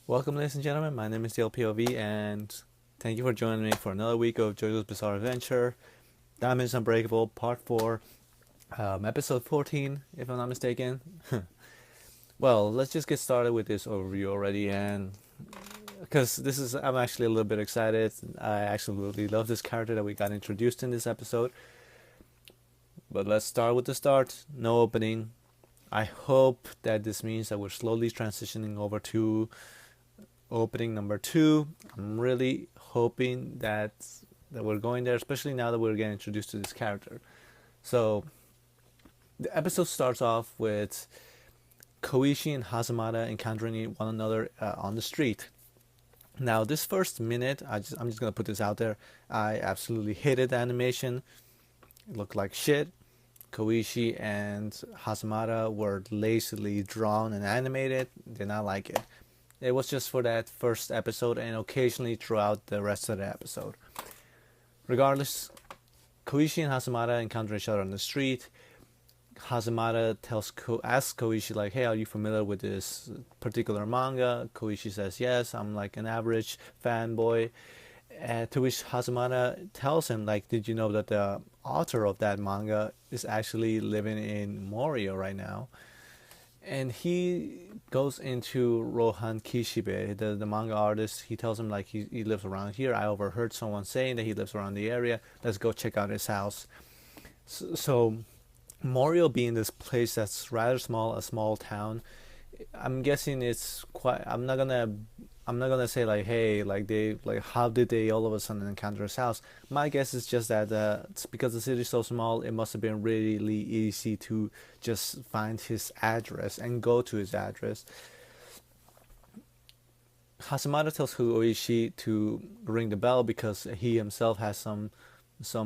Welcome, ladies and gentlemen. My name is DLPOV, and thank you for joining me for another week of Jojo's Bizarre Adventure. Diamonds Unbreakable, Part 4, Episode 14, if I'm not mistaken. Well, let's just get started with this overview already, and because I'm actually a little bit excited. I absolutely love this character that we got introduced in this episode. But let's start with the start. No opening. I hope that this means that we're slowly transitioning over to opening number 2. I'm really hoping that we're going there, especially now that we're getting introduced to this character. So the episode starts off with Koishi and Hazamada encountering one another on the street. Now, this first minute, I'm just gonna put this out there. I absolutely hated the animation. It looked like shit. Koishi and Hazamada were lazily drawn and animated. Did not like it. It was just for that first episode and occasionally throughout the rest of the episode. Regardless, Koishi and Hazamada encounter each other on the street. Hazamada asks Koishi like, "Hey, are you familiar with this particular manga?" Koishi says, "Yes, I'm like an average fanboy." To which Hazamada tells him like, "Did you know that the author of that manga is actually living in Morio right now?" And he goes into Rohan Kishibe, the manga artist. He tells him like he lives around here. I overheard someone saying that he lives around the area. Let's go check out his house. So Morio being this place that's rather small, a small town, I'm guessing it's quite. I'm not gonna say like, hey, like they like how did they all of a sudden encounter his house? My guess is just that it's because the city is so small, it must have been really easy to just find his address and go to his address. Hasamada tells Koishi to ring the bell because he himself has some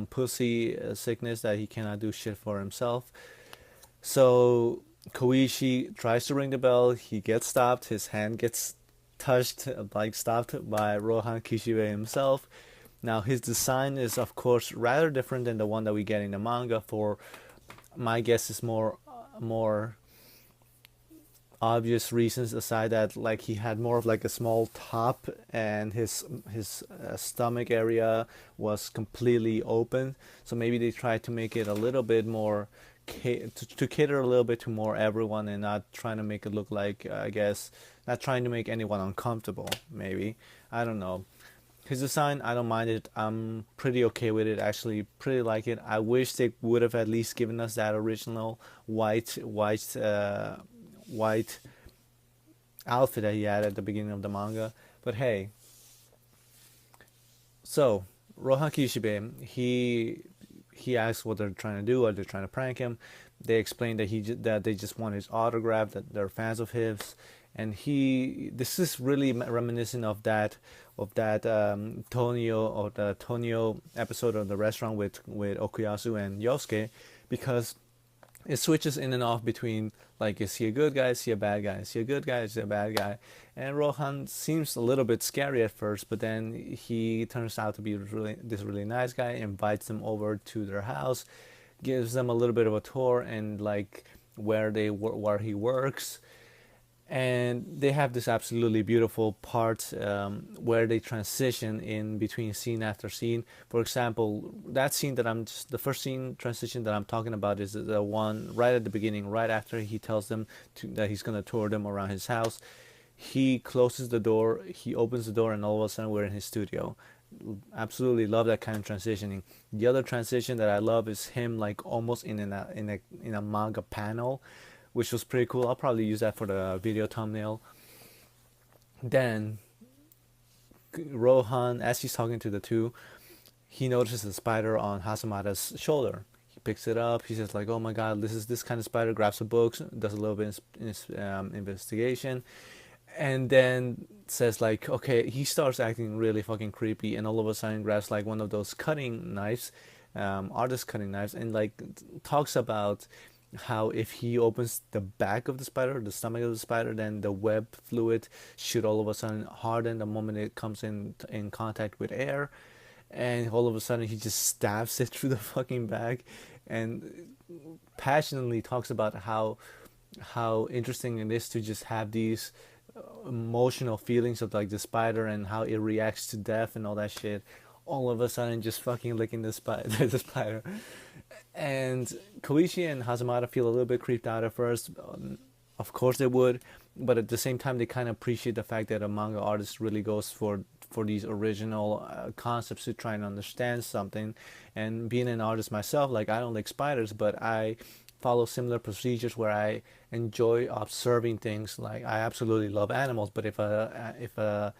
pussy sickness that he cannot do shit for himself. So Koishi tries to ring the bell. He gets stopped. His hand gets touched, like stopped by Rohan Kishibe himself. Now his design is of course rather different than the one that we get in the manga. For my guess is more obvious reasons aside that like he had more of like a small top and his stomach area was completely open, so maybe they tried to make it a little bit more to cater a little bit to more everyone and not trying to make it look like I guess not trying to make anyone uncomfortable. Maybe, I don't know. His design, I don't mind it. I'm pretty okay with it. Actually, pretty like it. I wish they would have at least given us that original white outfit that he had at the beginning of the manga. But hey, so Rohan Kishibe, he asks what they're trying to do. Are they trying to prank him? They explain that that they just want his autograph. That they're fans of his, and this is really reminiscent of that Tonio or the Tonio episode of the restaurant with Okuyasu and Yosuke, because it switches in and off between like is he a good guy, is he a bad guy, is he a good guy, is he a bad guy. And Rohan seems a little bit scary at first, but then he turns out to be this really nice guy, invites them over to their house, gives them a little bit of a tour and like where he works. And they have this absolutely beautiful part where they transition in between scene after scene. For example, the first scene transition that I'm talking about is the one right at the beginning, right after he tells them that he's gonna tour them around his house. He closes the door, he opens the door, and all of a sudden we're in his studio. Absolutely love that kind of transitioning. The other transition that I love is him like almost in a manga panel, which was pretty cool. I'll probably use that for the video thumbnail. Then Rohan, as he's talking to the two, he notices a spider on Hasamada's shoulder. He picks it up. He says like, "Oh my God, this kind of spider." Grabs a book, does a little bit of investigation, and then says like, "Okay." He starts acting really fucking creepy, and all of a sudden grabs like one of those cutting knives, artist cutting knives, and like talks about how if he opens the back of the spider, the stomach of the spider, then the web fluid should all of a sudden harden the moment it comes in contact with air, and all of a sudden he just stabs it through the fucking back, and passionately talks about how interesting it is to just have these emotional feelings of like the spider and how it reacts to death and all that shit, all of a sudden just fucking licking the spider, the spider. And Koichi and Hazamata feel a little bit creeped out at first. Of course they would, but at the same time they kind of appreciate the fact that a manga artist really goes for these original concepts to try and understand something. And being an artist myself, like I don't like spiders, but I follow similar procedures where I enjoy observing things. Like I absolutely love animals, but if a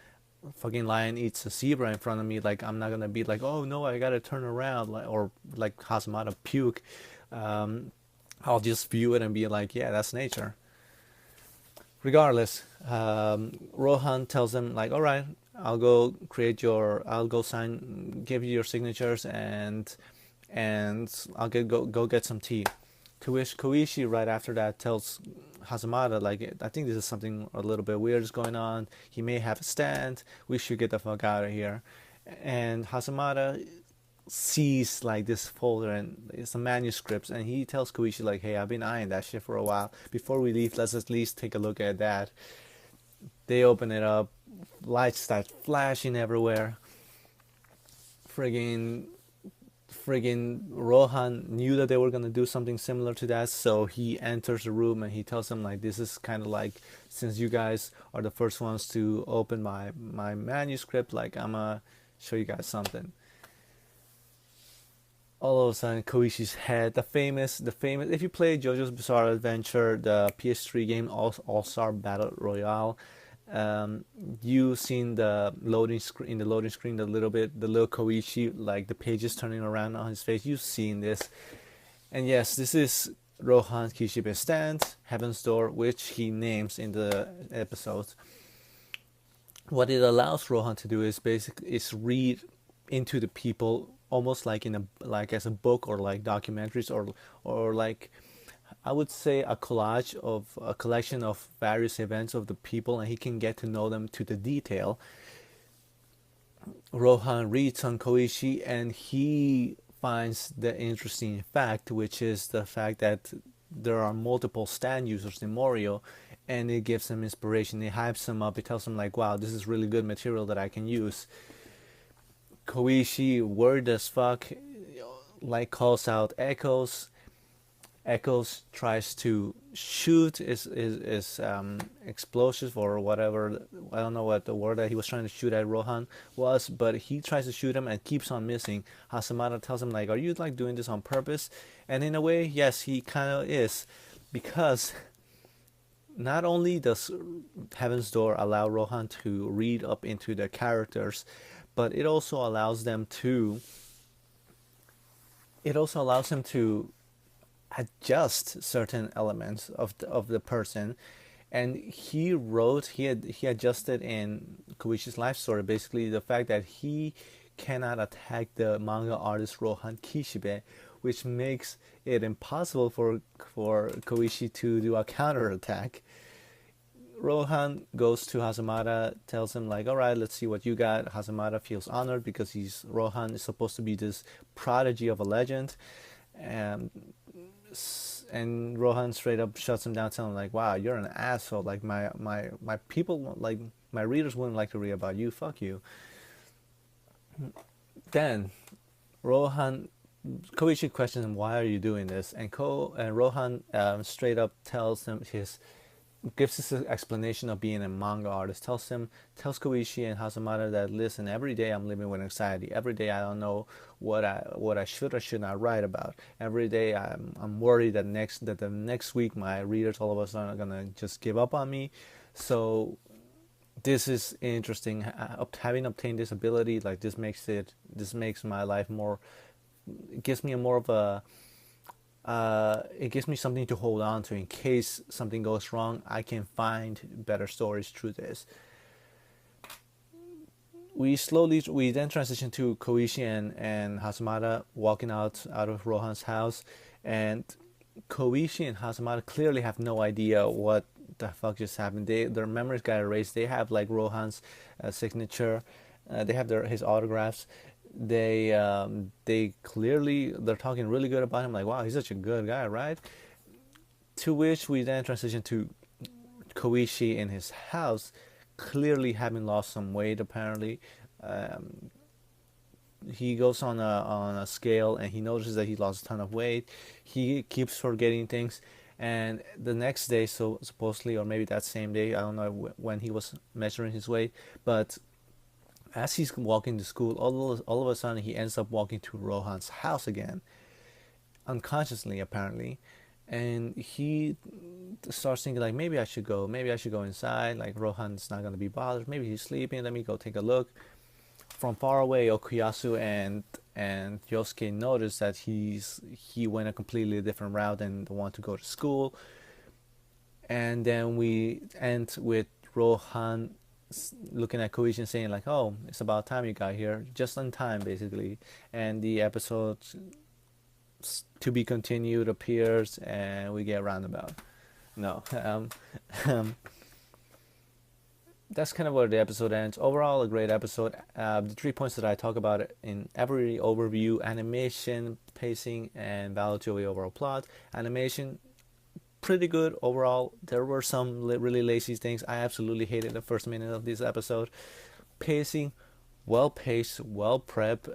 fucking lion eats a zebra in front of me, like I'm not gonna be like, oh no, I gotta turn around, like, or like Hazamata puke. Um, I'll just view it and be like, yeah, that's nature. Regardless, Rohan tells them like, all right, I'll go sign, give you your signatures, and I'll go get some tea. To which Koishi right after that tells Hazamata like, I think this is something a little bit weird is going on. He may have a stand. We should get the fuck out of here. And Hazamata sees like this folder and it's some manuscripts, and he tells Koichi like, hey, I've been eyeing that shit for a while. Before we leave, let's at least take a look at that. They open it up, lights start flashing everywhere. Friggin' Rohan knew that they were gonna do something similar to that, so he enters the room and he tells them like, this is kind of like, since you guys are the first ones to open my manuscript, like I'm gonna show you guys something. All of a sudden, Koishi's head, the famous. If you play JoJo's Bizarre Adventure, the PS3 game, All-Star Battle Royale, um, you seen the loading screen, in the loading screen, the little Koichi, like the pages turning around on his face. You've seen this, and yes, this is Rohan Kishibe stand, Heaven's Door, which he names in the episodes. What it allows Rohan to do is basically is read into the people almost like in a like as a book, or like documentaries, or like I would say a collage of a collection of various events of the people, and he can get to know them to the detail. Rohan reads on Koichi and he finds the interesting fact, which is the fact that there are multiple stand users in Morio, and it gives him inspiration. It hypes him up. It tells him like, wow, this is really good material that I can use. Koichi, word as fuck, like calls out Echoes. Echoes tries to shoot his explosives or whatever. I don't know what the word that he was trying to shoot at Rohan was, but he tries to shoot him and keeps on missing. Hasamata tells him like, "Are you like doing this on purpose?" And in a way, yes, he kind of is, because not only does Heaven's Door allow Rohan to read up into the characters, but it also allows them to. It also allows him to adjust certain elements of the person, and he adjusted in Koishi's life story basically the fact that he cannot attack the manga artist Rohan Kishibe, which makes it impossible for Koishi to do a counterattack. Rohan goes to Hazamata, tells him like, all right, let's see what you got. Hazamata feels honored because Rohan is supposed to be this prodigy of a legend, and Rohan straight up shuts him down, telling him like, wow, you're an asshole. Like my people, like my readers wouldn't like to read about you. Fuck you. Then Koichi questions him, why are you doing this? And Rohan straight up gives his explanation of being a manga artist. Tells Koichi and Hazamata that, listen, every day I'm living with anxiety. Every day I don't know what I should or should not write about. Every day I'm worried that the next week my readers all of a sudden are gonna just give up on me. So this is interesting. Having obtained this ability, like this makes my life more. It gives me it gives me something to hold on to in case something goes wrong. I can find better stories through this. We then transition to Koichi and Hazamata walking out of Rohan's house, and Koichi and Hazamata clearly have no idea what the fuck just happened. Their memories got erased. They have like Rohan's signature. They have his autographs. They clearly, they're talking really good about him, like, wow, he's such a good guy, right? To which we then transition to Koishi in his house, clearly having lost some weight apparently. Um, he goes on a scale and he notices that he lost a ton of weight. He keeps forgetting things, and the next day, so supposedly, or maybe that same day, I don't know when he was measuring his weight, but as he's walking to school, all of a sudden he ends up walking to Rohan's house again, unconsciously apparently, and he starts thinking like maybe I should go inside. Like Rohan's not gonna be bothered. Maybe he's sleeping. Let me go take a look. From far away, Okuyasu and Yosuke notice that he went a completely different route than the one to go to school. And then we end with Rohan looking at Koichi and saying like, "Oh, it's about time you got here, just on time, basically." And the episode to be continued appears, and we get roundabout. No, that's kind of where the episode ends. Overall, a great episode. The 3 points that I talk about in every overview: animation, pacing, and value to the overall plot. Animation, pretty good overall. There were some really lazy things. I absolutely hated the first minute of this episode. Pacing, well paced, well prepped.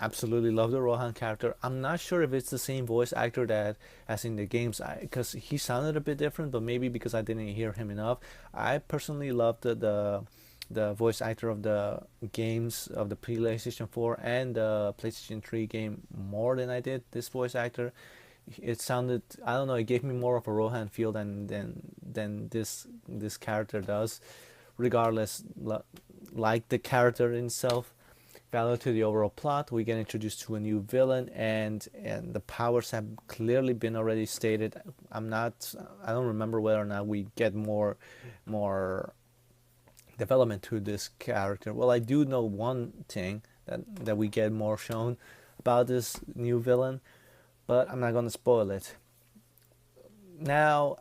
Absolutely love the Rohan character. I'm not sure if it's the same voice actor that as in the games, because he sounded a bit different, but maybe because I didn't hear him enough. I personally loved the voice actor of the games of the PlayStation 4 and the PlayStation 3 game more than I did this voice actor. It sounded, I don't know, it gave me more of a Rohan feel than this character does. Regardless, like the character itself. Value to the overall plot, we get introduced to a new villain, and the powers have clearly been already stated. I don't remember whether or not we get more development to this character. Well, I do know one thing that we get more shown about this new villain, but I'm not gonna spoil it. Now,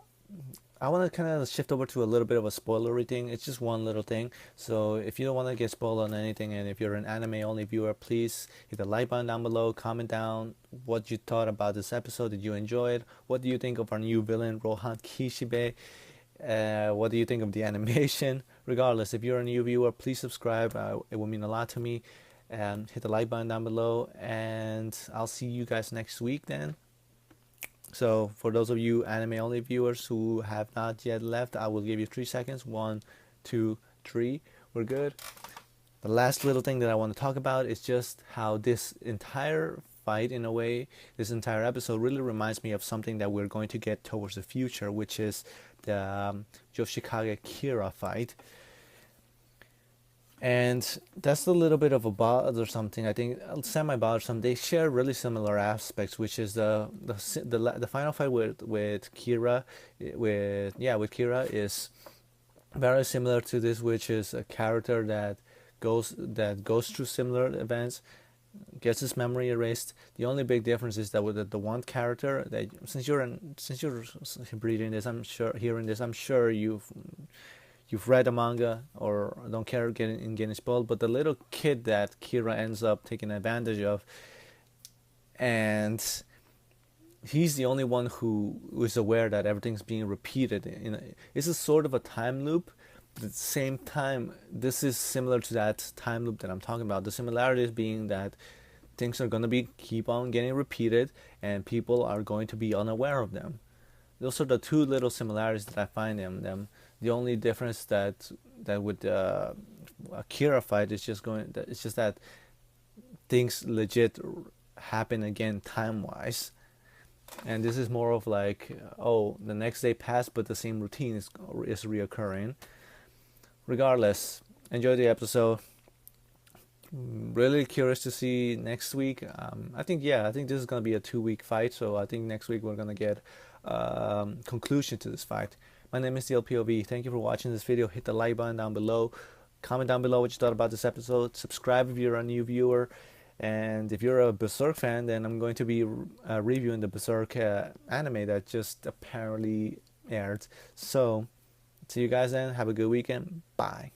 I want to kind of shift over to a little bit of a spoilery thing. It's just one little thing. So if you don't want to get spoiled on anything, and if you're an anime only viewer, please hit the like button down below. Comment down what you thought about this episode. Did you enjoy it? What do you think of our new villain, Rohan Kishibe? What do you think of the animation? Regardless, if you're a new viewer, please subscribe. It will mean a lot to me. Hit the like button down below, and I'll see you guys next week then. So for those of you anime only viewers who have not yet left, I will give you 3 seconds. 1, 2, 3. We're good. The last little thing that I want to talk about is just how this entire fight, in a way, this entire episode really reminds me of something that we're going to get towards the future, which is the Yoshikage Kira fight. And that's a little bit of a bothersome thing. I think semi-bothersome. They share really similar aspects, which is the final fight with Kira, with Kira is very similar to this, which is a character that goes through similar events, gets his memory erased. The only big difference is that with the one character that since you're reading this, I'm sure you've read a manga or don't care getting spoiled, but the little kid that Kira ends up taking advantage of, and he's the only one who is aware that everything's being repeated. It's a sort of a time loop, but at the same time, this is similar to that time loop that I'm talking about. The similarities being that things are going to keep on getting repeated, and people are going to be unaware of them. Those are the two little similarities that I find in them. The only difference that with Akira fight is just that things legit happen again time wise, and this is more of like, the next day passed, but the same routine is reoccurring. Regardless, enjoy the episode. Really curious to see next week. I think this is gonna be a 2-week fight, so I think next week we're gonna get conclusion to this fight. My name is DLPOV. Thank you for watching this video. Hit the like button down below. Comment down below what you thought about this episode. Subscribe if you're a new viewer. And if you're a Berserk fan, then I'm going to be reviewing the Berserk anime that just apparently aired. So, see you guys then. Have a good weekend. Bye.